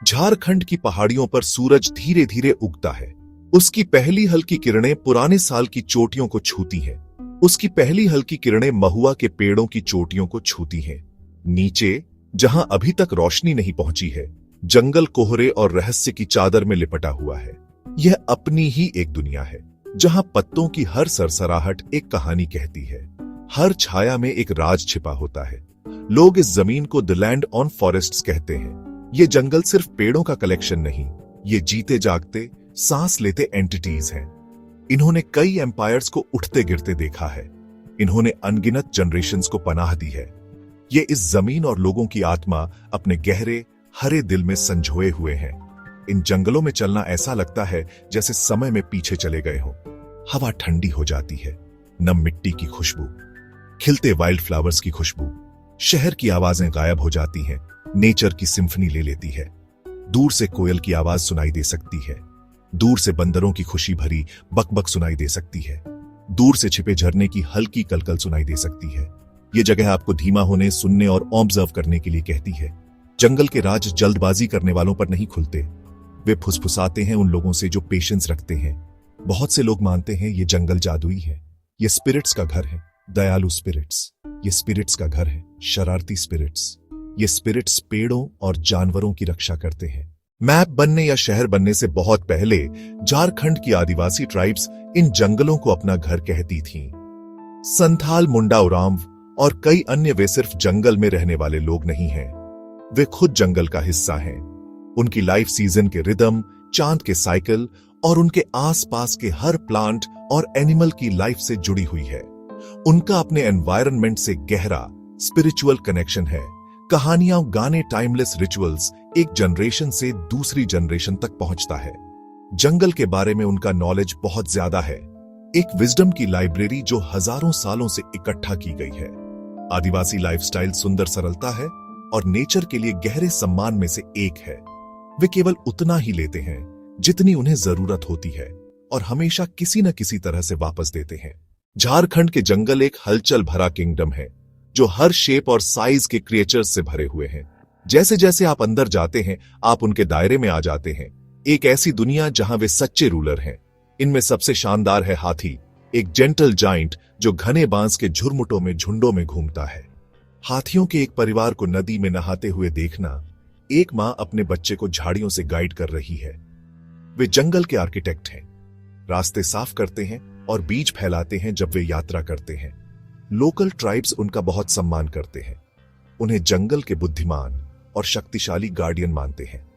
झारखंड की पहाड़ियों पर सूरज धीरे धीरे उगता है। उसकी पहली हल्की किरणें पुराने साल की चोटियों को छूती हैं। उसकी पहली हल्की किरणें महुआ के पेड़ों की चोटियों को छूती हैं। नीचे, जहां अभी तक रोशनी नहीं पहुंची है, जंगल कोहरे और रहस्य की चादर में लिपटा हुआ है। यह अपनी ही एक दुनिया है, जहां पत्तों की हर सरसराहट एक कहानी कहती है। हर छाया में एक राज छिपा होता है। लोग इस जमीन को द लैंड ऑन फॉरेस्ट्स कहते हैं। ये जंगल सिर्फ पेड़ों का कलेक्शन नहीं, ये जीते जागते, सांस लेते एंटिटीज हैं। इन्होंने कई एम्पायर्स को उठते गिरते देखा है। इन्होंने अनगिनत जनरेशंस को पनाह दी है। ये इस जमीन और लोगों की आत्मा अपने गहरे हरे दिल में संजोए हुए हैं। इन जंगलों में चलना ऐसा लगता है जैसे समय में पीछे चले गए हों। हवा ठंडी हो जाती है, नम मिट्टी की खुशबू, खिलते वाइल्ड फ्लावर्स की खुशबू। शहर की आवाजें गायब हो जाती हैं, नेचर की सिम्फनी ले लेती है। दूर से कोयल की आवाज सुनाई दे सकती है। दूर से बंदरों की खुशी भरी बकबक सुनाई दे सकती है। दूर से छिपे झरने की हल्की कलकल सुनाई दे सकती है। ये जगह आपको धीमा होने, सुनने और ऑब्जर्व करने के लिए कहती है। जंगल के राज जल्दबाजी करने वालों पर नहीं खुलते। वे फुसफुसाते हैं उन लोगों से जो पेशेंस रखते हैं। बहुत से लोग मानते हैं ये जंगल जादुई है, ये स्पिरिट्स का घर है, दयालु स्पिरिट्स। ये स्पिरिट्स का घर है, शरारती स्पिरिट्स। ये स्पिरिट्स पेड़ों और जानवरों की रक्षा करते हैं। मैप बनने या शहर बनने से बहुत पहले झारखंड की आदिवासी ट्राइब्स इन जंगलों को अपना घर कहती थीं। संथाल, मुंडा, उरांव और कई अन्य वे सिर्फ जंगल में रहने वाले लोग नहीं हैं। वे खुद जंगल का हिस्सा हैं। उनकी लाइफ सीजन के रिदम, चांद के साइकिल और उनके आसपास के हर प्लांट और एनिमल की लाइफ से जुड़ी हुई है। उनका अपने एनवायरनमेंट से गहरा स्पिरिचुअल कनेक्शन है। कहानियां, गाने, टाइमलेस रिचुअल्स एक जनरेशन से दूसरी जनरेशन तक पहुंचता है। जंगल के बारे में उनका नॉलेज बहुत ज्यादा है। एक विजडम की लाइब्रेरी जो हजारों सालों से इकट्ठा की गई है। आदिवासी लाइफस्टाइल सुंदर सरलता है और नेचर के लिए गहरे सम्मान में से एक है। वे केवल उतना ही लेते हैं जितनी उन्हें जरूरत होती है और हमेशा किसी न किसी तरह से वापस देते हैं। झारखंड के जंगल एक हलचल भरा किंगडम है जो हर शेप और साइज के क्रिएचर्स से भरे हुए हैं। जैसे जैसे आप अंदर जाते हैं, आप उनके दायरे में आ जाते हैं। एक ऐसी दुनिया जहां वे सच्चे रूलर हैं। इनमें सबसे शानदार है हाथी, एक जेंटल जाइंट जो घने बांस के झुरमुटों में झुंडों में घूमता है। हाथियों के एक परिवार को नदी में नहाते हुए देखना, एक मां अपने बच्चे को झाड़ियों से गाइड कर रही है। वे जंगल के आर्किटेक्ट हैं, रास्ते साफ करते हैं और बीज फैलाते हैं जब वे यात्रा करते हैं। लोकल ट्राइब्स उनका बहुत सम्मान करते हैं। उन्हें जंगल के बुद्धिमान और शक्तिशाली गार्डियन मानते हैं।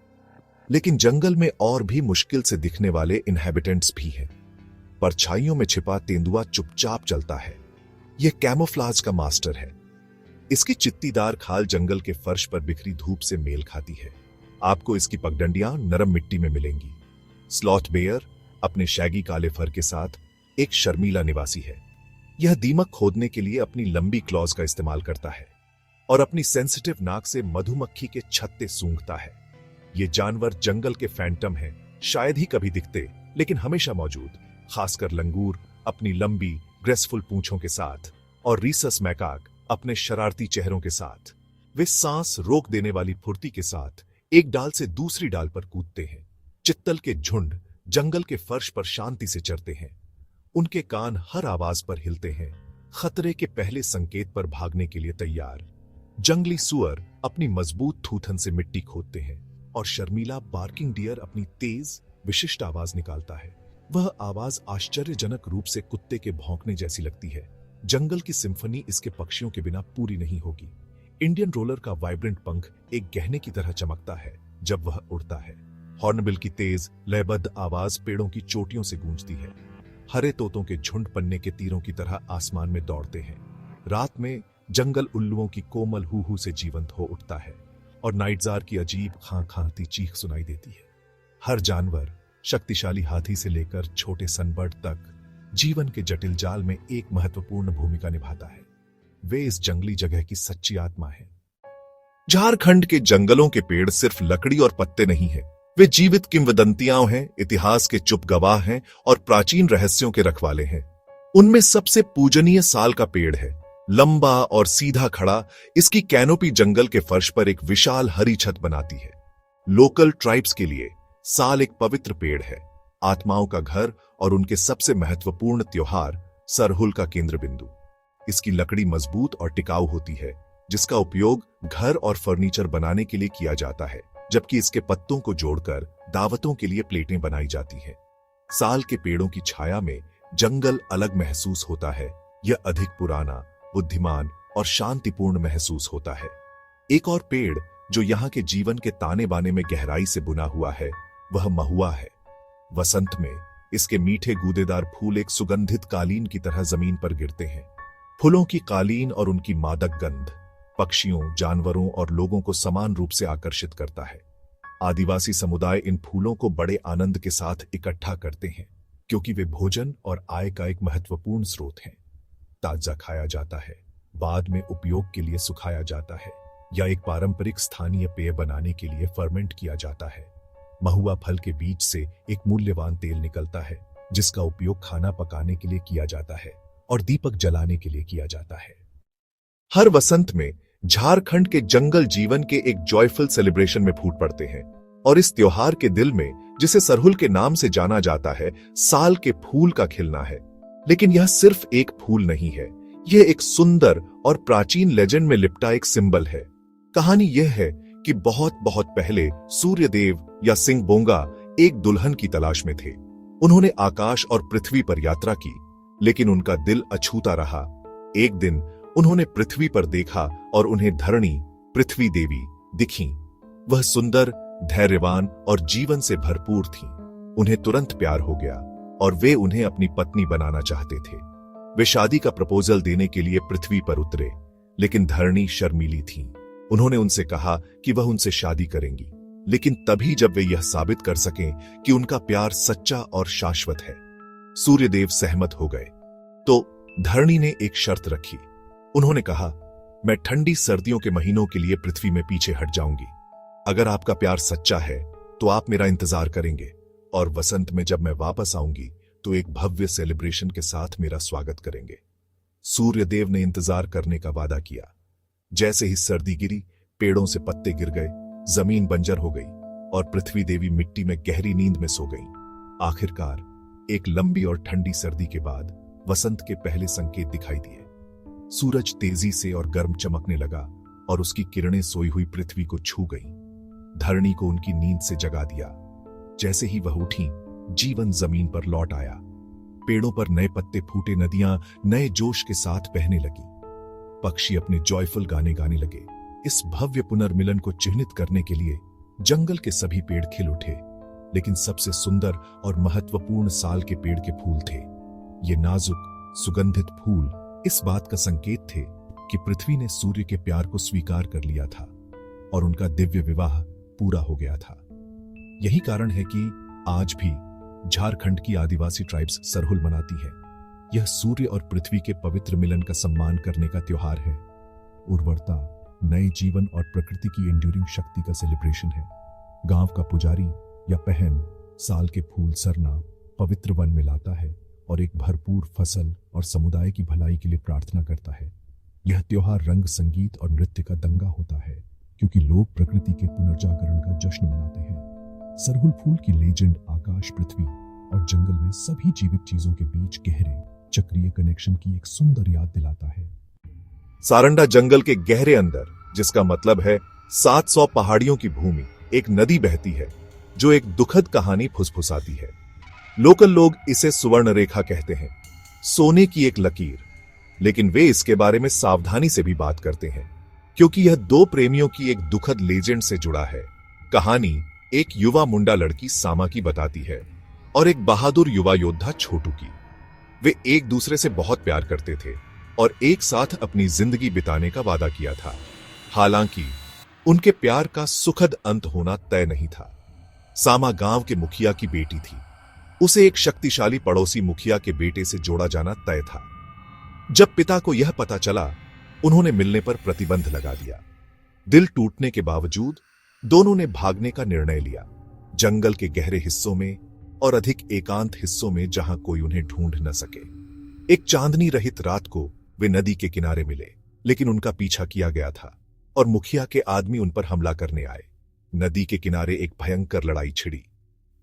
लेकिन जंगल में और भी मुश्किल से दिखने वाले इनहैबिटेंट्स भी हैं। परछाइयों में छिपा तेंदुआ चुपचाप चलता है। यह कैमोफ्लाज का मास्टर है। इसकी चित्तीदार खाल जंगल के फर्श पर बिखरी धूप से मेल खाती है। आपको इसकी पगडंडियां नरम मिट्टी में मिलेंगी। स्लॉथ बेयर अपने शैगी काले फर के साथ एक शर्मीला निवासी है। यह दीमक खोदने के लिए अपनी लंबी क्लॉज का इस्तेमाल करता है और अपनी सेंसिटिव नाक से मधुमक्खी के छत्ते सूंघता है। ये जानवर जंगल के फैंटम हैं, शायद ही कभी दिखते लेकिन हमेशा मौजूद। खासकर लंगूर अपनी लंबी ग्रेसफुल पूंछों के साथ और रीसस मैकाक अपने शरारती चेहरों के साथ। वे सांस रोक देने वाली फुर्ती के साथ एक डाल से दूसरी डाल पर कूदते हैं। चित्तल के झुंड जंगल के फर्श पर शांति से चरते हैं। उनके कान हर आवाज पर हिलते हैं, खतरे के पहले संकेत पर भागने के लिए तैयार। जंगली सुअर अपनी मजबूत थूथन से मिट्टी खोदते हैं और शर्मीला बार्किंग डियर अपनी तेज विशिष्ट आवाज निकालता है। वह आवाज आश्चर्यजनक रूप से कुत्ते के भौंकने जैसी लगती है। जंगल की सिम्फनी इसके पक्षियों के बिना पूरी नहीं होगी। इंडियन रोलर का वाइब्रेंट पंख एक गहने की तरह चमकता है जब वह उड़ता है। हॉर्नबिल की तेज लयबद्ध आवाज पेड़ों की चोटियों से गूंजती है। हरे तोतों के झुंड पन्ने के तीरों की तरह आसमान में दौड़ते हैं। रात में जंगल उल्लुओं की कोमल हू से जीवंत हो उठता है और नाइटजार की अजीब खां-खांती चीख सुनाई देती है। हर जानवर, शक्तिशाली हाथी से लेकर छोटे सनबर्ड तक, जीवन के जटिल जाल में एक महत्वपूर्ण भूमिका निभाता है। वे इस जंगली जगह की सच्ची आत्मा है। झारखंड के जंगलों के पेड़ सिर्फ लकड़ी और पत्ते नहीं है, वे जीवित किंवदंतियां हैं, इतिहास के चुप गवाह हैं और प्राचीन रहस्यों के रखवाले हैं। उनमें सबसे पूजनीय साल का पेड़ है, लंबा और सीधा खड़ा। इसकी कैनोपी जंगल के फर्श पर एक विशाल हरी छत बनाती है। लोकल ट्राइब्स के लिए साल एक पवित्र पेड़ है, आत्माओं का घर और उनके सबसे महत्वपूर्ण त्योहार सरहुल का केंद्र बिंदु। इसकी लकड़ी मजबूत और टिकाऊ होती है, जिसका उपयोग घर और फर्नीचर बनाने के लिए किया जाता है, जबकि इसके पत्तों को जोड़कर दावतों के लिए प्लेटें बनाई जाती हैं। साल के पेड़ों की छाया में जंगल अलग महसूस होता है। यह अधिक पुराना, बुद्धिमान और शांतिपूर्ण महसूस होता है। एक और पेड़ जो यहाँ के जीवन के ताने बाने में गहराई से बुना हुआ है, वह महुआ है। वसंत में इसके मीठे गूदेदार फूल एक सुगंधित कालीन की तरह जमीन पर गिरते हैं। फूलों की कालीन और उनकी मादक गंध पक्षियों, जानवरों और लोगों को समान रूप से आकर्षित करता है। आदिवासी समुदाय इन फूलों को बड़े आनंद के साथ इकट्ठा करते हैं, क्योंकि वे भोजन और आय का एक महत्वपूर्ण स्रोत हैं। ताजा खाया जाता है, बाद में उपयोग के लिए सुखाया जाता है या एक पारंपरिक स्थानीय पेय बनाने के लिए फर्मेंट किया जाता है। महुआ फल के बीज से एक मूल्यवान तेल निकलता है, जिसका उपयोग खाना पकाने के लिए किया जाता है और दीपक जलाने के लिए किया जाता है। हर वसंत में झारखंड के जंगल जीवन के एक जॉयफुल सेलिब्रेशन में फूट पड़ते हैं, और इस त्योहार के दिल में, जिसे सरहुल के नाम से जाना जाता है, साल के फूल का खिलना है। लेकिन यह सिर्फ एक फूल नहीं है, यह एक सुंदर और प्राचीन लेजेंड में लिपटा एक सिंबल है। कहानी यह है कि बहुत बहुत पहले सूर्यदेव या सिंह बोंगा एक दुल्हन की तलाश में थे। उन्होंने आकाश और पृथ्वी पर यात्रा की, लेकिन उनका दिल अछूता रहा। एक दिन उन्होंने पृथ्वी पर देखा और उन्हें धरणी, पृथ्वी देवी दिखीं। वह सुंदर, धैर्यवान और जीवन से भरपूर थीं। उन्हें तुरंत प्यार हो गया और वे उन्हें अपनी पत्नी बनाना चाहते थे। वे शादी का प्रपोजल देने के लिए पृथ्वी पर उतरे, लेकिन धरणी शर्मीली थीं। उन्होंने उनसे कहा कि वह उनसे शादी करेंगी, लेकिन तभी जब वे यह साबित कर सकें कि उनका प्यार सच्चा और शाश्वत है। सूर्यदेव सहमत हो गए। तो धरणी ने एक शर्त रखी। उन्होंने कहा, मैं ठंडी सर्दियों के महीनों के लिए पृथ्वी में पीछे हट जाऊंगी। अगर आपका प्यार सच्चा है तो आप मेरा इंतजार करेंगे, और वसंत में जब मैं वापस आऊंगी तो एक भव्य सेलिब्रेशन के साथ मेरा स्वागत करेंगे। सूर्यदेव ने इंतजार करने का वादा किया। जैसे ही सर्दी गिरी, पेड़ों से पत्ते गिर गए, जमीन बंजर हो गई और पृथ्वी देवी मिट्टी में गहरी नींद में सो गई। आखिरकार एक लंबी और ठंडी सर्दी के बाद वसंत के पहले संकेत दिखाई दिए। सूरज तेजी से और गर्म चमकने लगा और उसकी किरणें सोई हुई पृथ्वी को छू गईं। धरणी को उनकी नींद से जगा दिया। जैसे ही वह उठी, जीवन जमीन पर लौट आया। पेड़ों पर नए पत्ते फूटे, नदियां नए जोश के साथ बहने लगी, पक्षी अपने जॉयफुल गाने गाने लगे। इस भव्य पुनर्मिलन को चिन्हित करने के लिए जंगल के सभी पेड़ खिल उठे, लेकिन सबसे सुंदर और महत्वपूर्ण साल के पेड़ के फूल थे। ये नाजुक, सुगंधित फूल इस बात का संकेत थे कि पृथ्वी ने सूर्य के प्यार को स्वीकार कर लिया था और उनका दिव्य विवाह पूरा हो गया था। यही कारण है कि आज भी झारखंड की आदिवासी ट्राइब्स सरहुल मनाती है। यह सूर्य और पृथ्वी के पवित्र मिलन का सम्मान करने का त्योहार है। उर्वरता, नए जीवन और प्रकृति की एंड्यूरिंग शक्ति का सेलिब्रेशन है। गांव का पुजारी या पहन साल के फूल सरना पवित्र वन में लाता है और एक भरपूर फसल और समुदाय की भलाई के लिए प्रार्थना करता है। यह त्योहार रंग, संगीत और नृत्य का दंगा होता है, क्योंकि लोग प्रकृति के पुनर्जागरण का जश्न मनाते हैं। सरहुल फूल की लेजेंड आकाश, पृथ्वी और जंगल में सभी जीवित चीजों के बीच गहरे चक्रीय कनेक्शन की एक सुंदर याद दिलाता है। सारंडा जंगल के गहरे अंदर, जिसका मतलब है 700 पहाड़ियों की भूमि, एक नदी बहती है जो एक दुखद कहानी फुसफुसाती है। लोकल लोग इसे सुवर्ण रेखा कहते हैं, सोने की एक लकीर। लेकिन वे इसके बारे में सावधानी से भी बात करते हैं, क्योंकि यह दो प्रेमियों की एक दुखद लेजेंड से जुड़ा है। कहानी एक युवा मुंडा लड़की सामा की बताती है और एक बहादुर युवा योद्धा छोटू की। वे एक दूसरे से बहुत प्यार करते थे और एक साथ अपनी जिंदगी बिताने का वादा किया था। हालांकि उनके प्यार का सुखद अंत होना तय नहीं था। सामा गांव के मुखिया की बेटी थी। उसे एक शक्तिशाली पड़ोसी मुखिया के बेटे से जोड़ा जाना तय था। जब पिता को यह पता चला, उन्होंने मिलने पर प्रतिबंध लगा दिया। दिल टूटने के बावजूद दोनों ने भागने का निर्णय लिया, जंगल के गहरे हिस्सों में और अधिक एकांत हिस्सों में, जहां कोई उन्हें ढूंढ न सके। एक चांदनी रहित रात को वे नदी के किनारे मिले, लेकिन उनका पीछा किया गया था और मुखिया के आदमी उन पर हमला करने आए। नदी के किनारे एक भयंकर लड़ाई छिड़ी।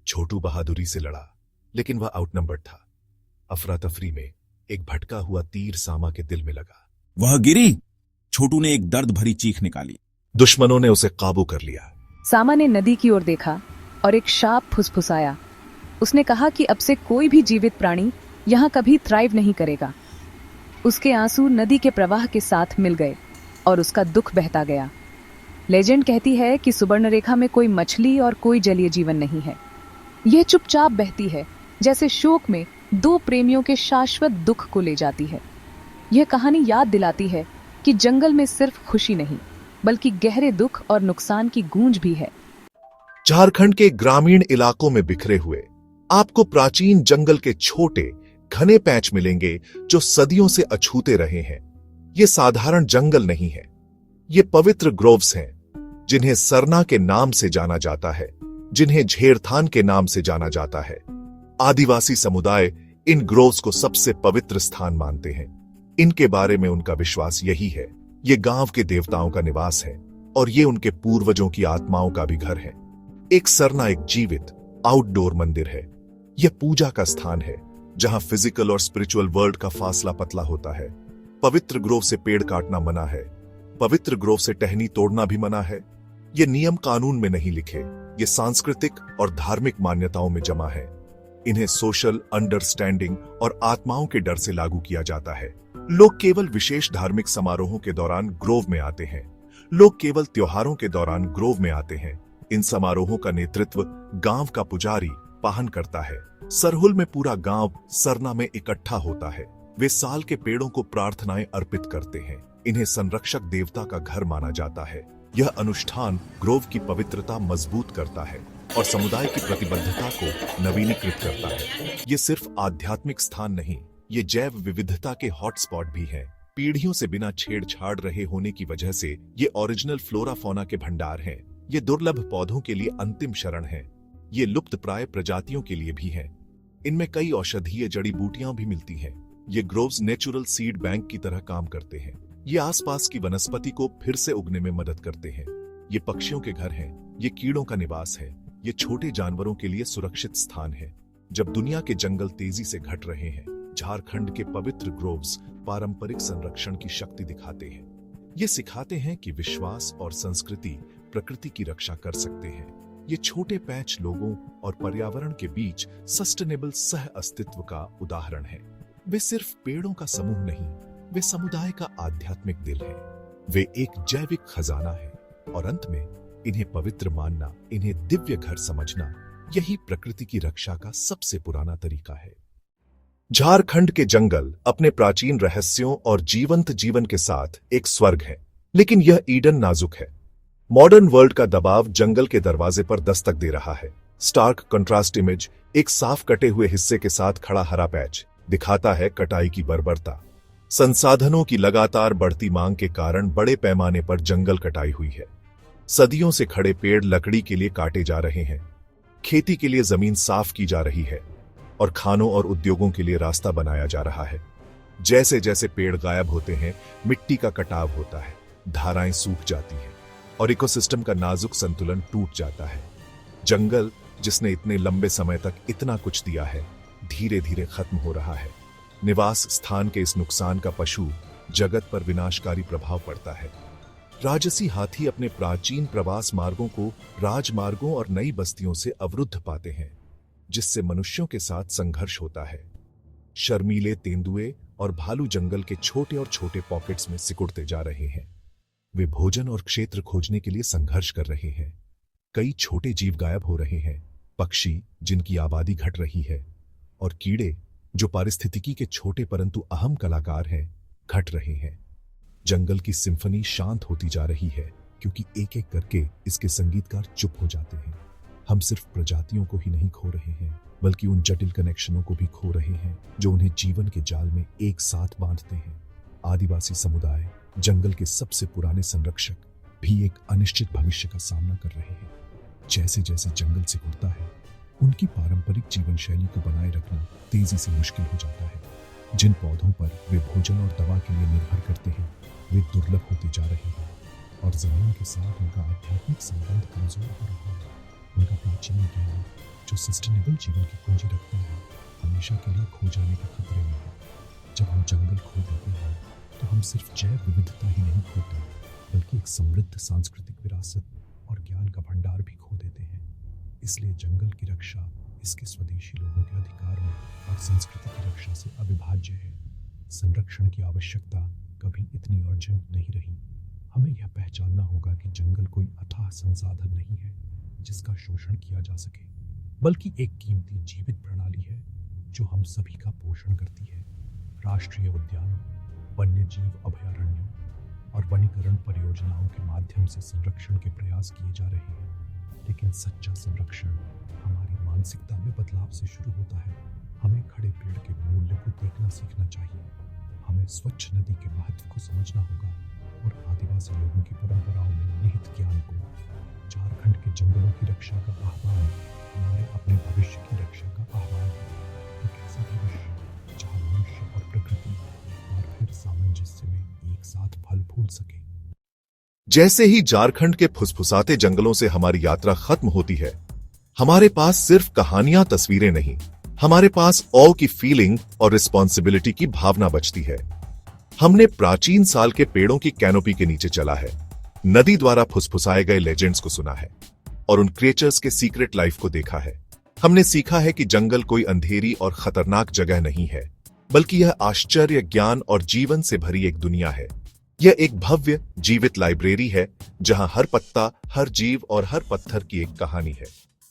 छोटू बहादुरी से लड़ा, लेकिन वह आउटनंबर्ड था। अफरा तफरी में एक भटका हुआ तीर सामा के दिल में लगा। वह गिरी। छोटू ने एक दर्द भरी चीख निकाली। दुश्मनों ने उसे काबू कर लिया। सामा ने नदी की ओर देखा और एक शाप फुसफुसाया। उसने कहा कि अब से कोई भी जीवित प्राणी यहाँ कभी थ्राइव नहीं करेगा। उसके आंसू नदी के प्रवाह के साथ मिल गए और उसका दुख बहता गया। लेजेंड कहती है कि सुवर्णरेखा में कोई मछली और कोई जलीय जीवन नहीं है। यह चुपचाप बहती है, जैसे शोक में दो प्रेमियों के शाश्वत दुख को ले जाती है। यह कहानी याद दिलाती है कि जंगल में सिर्फ खुशी नहीं, बल्कि गहरे दुख और नुकसान की गूंज भी है। झारखंड के ग्रामीण इलाकों में बिखरे हुए आपको प्राचीन जंगल के छोटे घने पैच मिलेंगे जो सदियों से अछूते रहे हैं। ये साधारण जंगल नहीं है, ये पवित्र ग्रोव्स हैं, जिन्हें सरना के नाम से जाना जाता है, जिन्हें झेरथान के नाम से जाना जाता है। आदिवासी समुदाय इन ग्रोव्स को सबसे पवित्र स्थान मानते हैं। इनके बारे में उनका विश्वास यही है, ये गांव के देवताओं का निवास है और ये उनके पूर्वजों की आत्माओं का भी घर है। एक सरना एक जीवित आउटडोर मंदिर है। यह पूजा का स्थान है जहां फिजिकल और स्पिरिचुअल वर्ल्ड का फासला पतला होता है। पवित्र ग्रोव से पेड़ काटना मना है, पवित्र ग्रोव से टहनी तोड़ना भी मना है। ये नियम कानून में नहीं लिखे, ये सांस्कृतिक और धार्मिक मान्यताओं में जमा है। इन्हें सोशल अंडरस्टैंडिंग और आत्माओं के डर से लागू किया जाता है। लोग केवल विशेष धार्मिक समारोहों के दौरान ग्रोव में आते हैं। लोग केवल त्योहारों के दौरान ग्रोव में आते हैं। इन समारोहों का नेतृत्व गांव का पुजारी पाहन करता है। सरहुल में पूरा गांव सरना में इकट्ठा होता है। वे साल के पेड़ों को प्रार्थनाएं अर्पित करते हैं। इन्हें संरक्षक देवता का घर माना जाता है। यह अनुष्ठान ग्रोव की पवित्रता मजबूत करता है और समुदाय की प्रतिबद्धता को नवीनीकृत करता है। ये सिर्फ आध्यात्मिक स्थान नहीं, ये जैव विविधता के हॉटस्पॉट भी है। पीढ़ियों से बिना छेड़छाड़ रहे होने की वजह से ये ओरिजिनल फ्लोरा फौना के भंडार हैं। ये दुर्लभ पौधों के लिए अंतिम शरण है। ये लुप्त प्राय प्रजातियों के लिए भी है। इनमें कई औषधीय जड़ी बूटियां भी मिलती हैं। ये ग्रोव्स नेचुरल सीड बैंक की तरह काम करते हैं। ये आसपास की वनस्पति को फिर से उगने में मदद करते हैं। ये पक्षियों के घर हैं, ये कीड़ों का निवास है, ये छोटे जानवरों के लिए सुरक्षित स्थान है। जब दुनिया के जंगल तेजी से घट रहे हैं, झारखंड के पवित्र ग्रोव्स पारंपरिक संरक्षण की शक्ति दिखाते हैं। ये सिखाते हैं कि विश्वास और संस्कृति प्रकृति की रक्षा कर सकते हैं। ये छोटे पैच लोगों और पर्यावरण के बीच सस्टेनेबल सह अस्तित्व का उदाहरण है। वे सिर्फ पेड़ों का समूह नहीं, वे समुदाय का आध्यात्मिक दिल है। वे एक जैविक खजाना है और अंत में इन्हें पवित्र मानना, इन्हें दिव्य घर समझना, यही प्रकृति की रक्षा का सबसे पुराना तरीका है। झारखंड के जंगल अपने प्राचीन रहस्यों और जीवंत जीवन के साथ एक स्वर्ग है, लेकिन यह ईडन नाजुक है। मॉडर्न वर्ल्ड का दबाव जंगल के दरवाजे पर दस्तक दे रहा है। स्टार्क कंट्रास्ट इमेज, एक साफ कटे हुए हिस्से के साथ खड़ा हरा पैच, दिखाता है कटाई की बर्बरता। संसाधनों की लगातार बढ़ती मांग के कारण बड़े पैमाने पर जंगल कटाई हुई है। सदियों से खड़े पेड़ लकड़ी के लिए काटे जा रहे हैं। खेती के लिए जमीन साफ की जा रही है और खानों और उद्योगों के लिए रास्ता बनाया जा रहा है। जैसे जैसे पेड़ गायब होते हैं, मिट्टी का कटाव होता है, धाराएं सूख जाती हैं और इकोसिस्टम का नाजुक संतुलन टूट जाता है। जंगल, जिसने इतने लंबे समय तक इतना कुछ दिया है, धीरे धीरे खत्म हो रहा है। निवास स्थान के इस नुकसान का पशु जगत पर विनाशकारी प्रभाव पड़ता है। राजसी हाथी अपने प्राचीन प्रवास मार्गों को राजमार्गों और नई बस्तियों से अवरुद्ध पाते हैं, जिससे मनुष्यों के साथ संघर्ष होता है। शर्मीले तेंदुए और भालू जंगल के छोटे और छोटे पॉकेट्स में सिकुड़ते जा रहे हैं। वे भोजन और क्षेत्र खोजने के लिए संघर्ष कर रहे हैं। कई छोटे जीव गायब हो रहे हैं, पक्षी जिनकी आबादी घट रही है, और कीड़े जो पारिस्थितिकी के छोटे परंतु अहम कलाकार हैं, घट रहे हैं। जंगल की सिम्फनी शांत होती जा रही है, क्योंकि एक एक करके इसके संगीतकार चुप हो जाते हैं। हम सिर्फ प्रजातियों को ही नहीं खो रहे हैं, बल्कि उन जटिल कनेक्शनों को भी खो रहे हैं जो उन्हें जीवन के जाल में एक साथ बांधते हैं। आदिवासी समुदाय, जंगल के सबसे पुराने संरक्षक, भी एक अनिश्चित भविष्य का सामना कर रहे हैं। जैसे जैसे जंगल सिकुड़ता है, उनकी पारंपरिक जीवन शैली को बनाए रखना तेजी से मुश्किल हो जाता है। जिन पौधों पर वे भोजन और दवा के लिए निर्भर करते हैं, वे दुर्लभ होते जा रहे हैं। और जमीन के साथ उनका आध्यात्मिक संबंध कमजोर हो रहा है। उनका प्राचीन ज्ञान जो सस्टेनेबल जीवन की कुंजी रखता है, हमेशा के लिए खो जाने के खतरे में है। जब हम जंगल खो देते हैं तो हम सिर्फ जैव विविधता ही नहीं खोते, बल्कि एक समृद्ध सांस्कृतिक विरासत और ज्ञान का भंडार भी खो देते हैं। इसलिए जंगल की रक्षा इसके स्वदेशी लोगों के अधिकारों और संस्कृति की रक्षा से अविभाज्य है। संरक्षण की आवश्यकता कभी इतनी अर्जेंट नहीं रही। हमें यह पहचानना होगा कि जंगल कोई अथाह संसाधन नहीं है जिसका शोषण किया जा सके, बल्कि एक कीमती जीवित प्रणाली है जो हम सभी का पोषण करती है। राष्ट्रीय उद्यानों, वन्य जीव अभयारण्यों और वनीकरण परियोजनाओं के माध्यम से संरक्षण के प्रयास किए जा रहे हैं, लेकिन सच्चा संरक्षण हमारी मानसिकता में बदलाव से शुरू होता है। हमें खड़े पेड़ के मूल्य को देखना सीखना चाहिए। हमें स्वच्छ नदी के महत्व को समझना होगा और आदिवासी लोगों की परंपराओं में निहित ज्ञान को। झारखंड के जंगलों की रक्षा का आह्वान हमारे अपने भविष्य की रक्षा का आह्वान है। एक ऐसा भविष्य जहाँ मनुष्य और प्रकृति और फिर सामंजस्य में एक साथ फल फूल सके। जैसे ही झारखंड के फुसफुसाते जंगलों से हमारी यात्रा खत्म होती है, हमारे पास सिर्फ कहानियां, तस्वीरें नहीं, हमारे पास ऑ की फीलिंग और रिस्पॉन्सिबिलिटी की भावना बचती है। हमने प्राचीन साल के पेड़ों की कैनोपी के नीचे चला है, नदी द्वारा फुसफुसाए गए लेजेंड्स को सुना है और उन क्रिएचर्स के सीक्रेट लाइफ को देखा है। हमने सीखा है कि जंगल कोई अंधेरी और खतरनाक जगह नहीं है, बल्कि यह आश्चर्य, ज्ञान और जीवन से भरी एक दुनिया है। यह एक भव्य जीवित लाइब्रेरी है जहां हर पत्ता, हर जीव और हर पत्थर की एक कहानी है।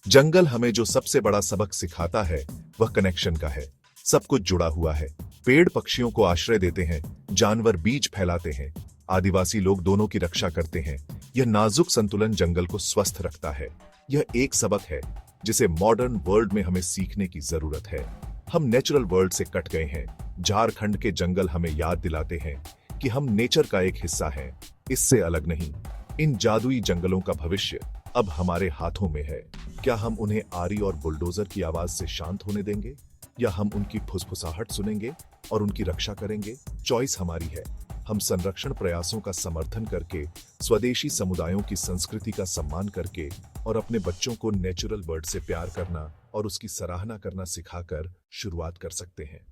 जंगल हमें जो सबसे बड़ा सबक सिखाता है वह कनेक्शन का है। सब कुछ जुड़ा हुआ है। पेड़ पक्षियों को आश्रय देते हैं, जानवर बीज फैलाते हैं, आदिवासी लोग दोनों की रक्षा करते हैं। यह नाजुक संतुलन जंगल को स्वस्थ रखता है। यह एक सबक है जिसे मॉडर्न वर्ल्ड में हमें सीखने की जरूरत है। हम नेचुरल वर्ल्ड से कट गए हैं। झारखंड के जंगल हमें याद दिलाते हैं कि हम नेचर का एक हिस्सा हैं, इससे अलग नहीं। इन जादुई जंगलों का भविष्य अब हमारे हाथों में है। क्या हम उन्हें आरी और बुलडोजर की आवाज से शांत होने देंगे, या हम उनकी फुसफुसाहट सुनेंगे और उनकी रक्षा करेंगे? चॉइस हमारी है। हम संरक्षण प्रयासों का समर्थन करके, स्वदेशी समुदायों की संस्कृति का सम्मान करके और अपने बच्चों को नेचुरल वर्ल्ड से प्यार करना और उसकी सराहना करना सिखाकर शुरुआत कर सकते हैं।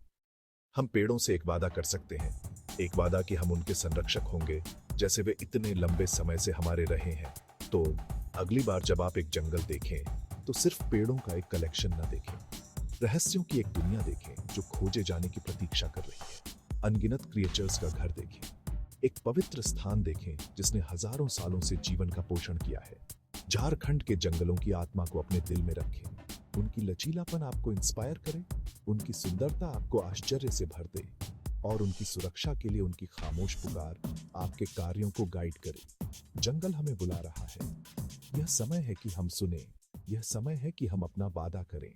हम पेड़ों से एक वादा कर सकते हैं, एक वादा कि हम उनके संरक्षक होंगे जैसे वे इतने लंबे समय से हमारे रहे हैं। तो अगली बार जब आप एक जंगल देखें तो सिर्फ पेड़ों का एक कलेक्शन न देखें, रहस्यों की एक दुनिया देखें जो खोजे जाने की प्रतीक्षा कर रही है। अनगिनत क्रिएचर्स का घर देखें, एक पवित्र स्थान देखें जिसने हजारों सालों से जीवन का पोषण किया है। झारखंड के जंगलों की आत्मा को अपने दिल में रखें। उनकी लचीलापन आपको इंस्पायर करे, उनकी सुंदरता आपको आश्चर्य से भर दे और उनकी सुरक्षा के लिए उनकी खामोश पुकार आपके कार्यों को गाइड करे। जंगल हमें बुला रहा है। यह समय है कि हम सुने, यह समय है कि हम अपना वादा करें।